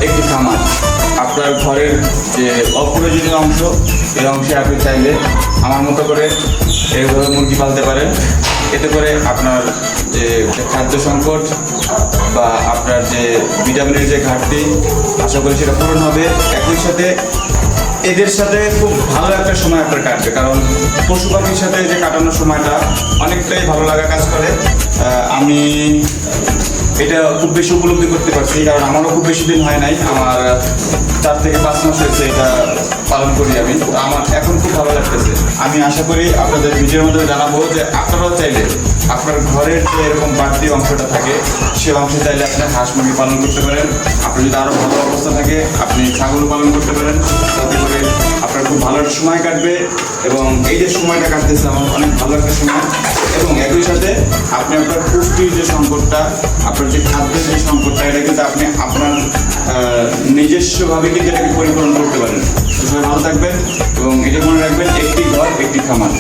একটি খামার। আপনার ঘরের যে অপ্রয়োজনীয় অংশ, এই অংশে আপনি চাইলে আমার মতো করে এইভাবে মুরগি পালতে পারেন। এতে করে আপনার যে খাদ্য সংকট বা আপনার যে ভিটামিনের যে ঘাটতি, আশা করি সেটা পূরণ হবে। একই সাথে এদের সাথে খুব ভালো একটা সময় আপনার কাটবে, কারণ পশু পাখির সাথে যে কাটানোর সময়টা অনেকটাই ভালো লাগা কাজ করে। আমি এটা খুব বেশি উপলব্ধি করতে পারছি, কারণ আমারও খুব বেশি দিন হয় নাই, আমার 4 থেকে 5 মাস হয়েছে এটা পালন করি আমি। তো আমার এখন খুব ভালো লাগতেছে। আমি আশা করি আপনাদের ভিডিওর মধ্যে জানাবো যে আপনারাও চাইলে আপনার ঘরের যে এরকম বাড়তি অংশটা থাকে, সে অংশে চাইলে আপনি হাঁস মুরগি পালন করতে পারেন। আপনি যদি আরও ভালো অবস্থা থাকে আপনি ছাগল পালন করতে পারেন, তাতে করে আপনার খুব ভালো একটা সময় কাটবে। এবং এই যে সময়টা কাটতেছে আমার অনেক ভালো একটা সময়। এবং একই সাথে আপনি আপনার পুষ্টির যে সংকটটা, আপনার যে খাদ্যের যে সংকটটা, এটা কিন্তু আপনি আপনার নিজস্বভাবে কিন্তু এটাকে পরিপূরণ করতে পারেন। তো সবাই ভালো থাকবেন এবং এটা মনে রাখবেন, একটি ঘর একটি খামার।